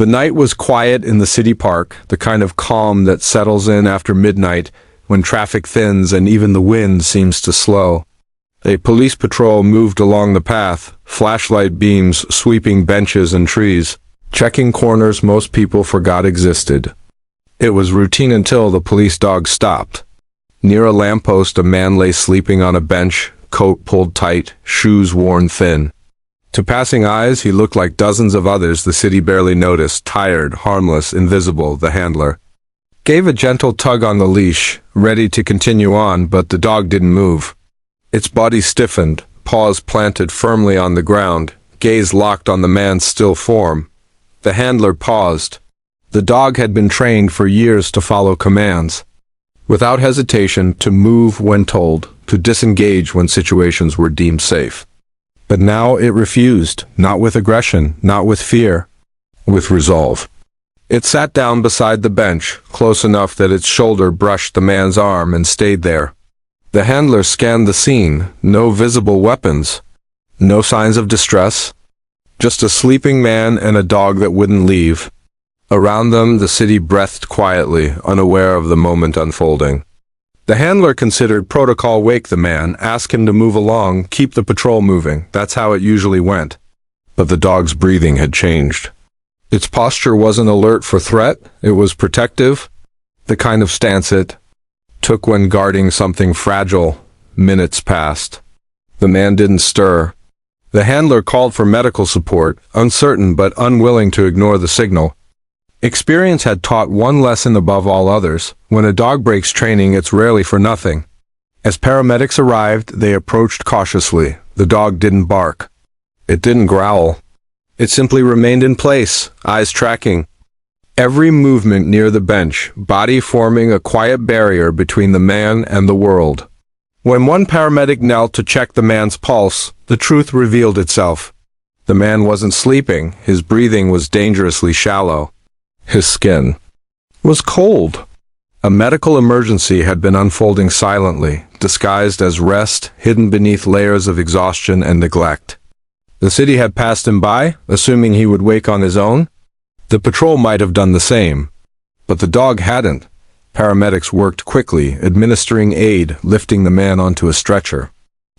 The night was quiet in the city park, the kind of calm that settles in after midnight when traffic thins and even the wind seems to slow. A police patrol moved along the path, flashlight beams sweeping benches and trees, checking corners most people forgot existed. It was routine until the police dog stopped. Near a lamppost, a man lay sleeping on a bench, coat pulled tight, shoes worn thin. To passing eyes, he looked like dozens of others the city barely noticed, tired, harmless, invisible. The handler gave a gentle tug on the leash, ready to continue on, but the dog didn't move. Its body stiffened, paws planted firmly on the ground, gaze locked on the man's still form. The handler paused. The dog had been trained for years to follow commands, without hesitation, to move when told, to disengage when situations were deemed safe. But now it refused, not with aggression, not with fear, with resolve. It sat down beside the bench, close enough that its shoulder brushed the man's arm, and stayed there. The handler scanned the scene. No visible weapons, no signs of distress, just a sleeping man and a dog that wouldn't leave. Around them, the city breathed quietly, unaware of the moment unfolding. The handler considered protocol: wake the man, ask him to move along, keep the patrol moving. That's how it usually went. But the dog's breathing had changed. Its posture wasn't alert for threat, it was protective, the kind of stance it took when guarding something fragile. Minutes passed. The man didn't stir. The handler called for medical support, uncertain but unwilling to ignore the signal. Experience had taught one lesson above all others: when a dog breaks training, it's rarely for nothing. As paramedics arrived, they approached cautiously. The dog didn't bark. It didn't growl. It simply remained in place, eyes tracking every movement near the bench, body forming a quiet barrier between the man and the world. When one paramedic knelt to check the man's pulse, the truth revealed itself. The man wasn't sleeping. His breathing was dangerously shallow. His skin was cold. A medical emergency had been unfolding silently, disguised as rest, hidden beneath layers of exhaustion and neglect. The city had passed him by, assuming he would wake on his own. The patrol might have done the same, but the dog hadn't. Paramedics worked quickly, administering aid, lifting the man onto a stretcher.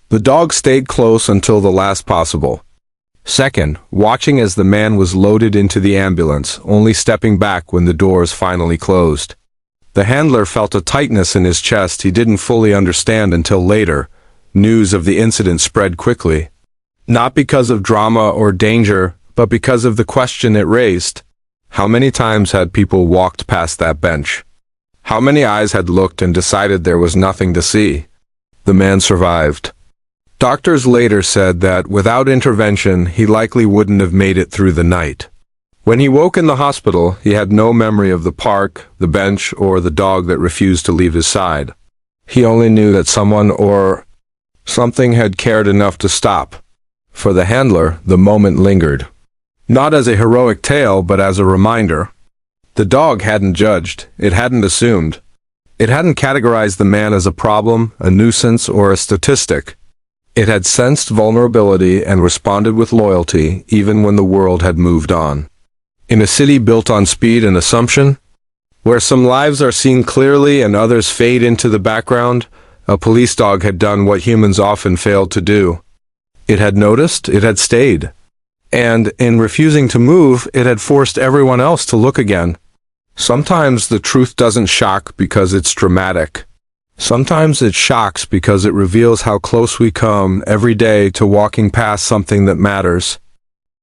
The dog stayed close until the last possible second, watching as the man was loaded into the ambulance, only stepping back when the doors finally closed. The handler felt a tightness in his chest he didn't fully understand until later. News of the incident spread quickly, not because of drama or danger, but because of the question it raised. How many times had people walked past that bench? How many eyes had looked and decided there was nothing to see? The man survived. Doctors later said that without intervention, he likely wouldn't have made it through the night. When he woke in the hospital, he had no memory of the park, the bench, or the dog that refused to leave his side. He only knew that someone or something had cared enough to stop. For the handler, the moment lingered. Not as a heroic tale, but as a reminder. The dog hadn't judged. It hadn't assumed. It hadn't categorized the man as a problem, a nuisance, or a statistic. It had sensed vulnerability and responded with loyalty, even when the world had moved on. In a city built on speed and assumption, where some lives are seen clearly and others fade into the background, a police dog had done what humans often fail to do. It had noticed, it had stayed. And, in refusing to move, it had forced everyone else to look again. Sometimes the truth doesn't shock because it's dramatic. Sometimes it shocks because it reveals how close we come every day to walking past something that matters.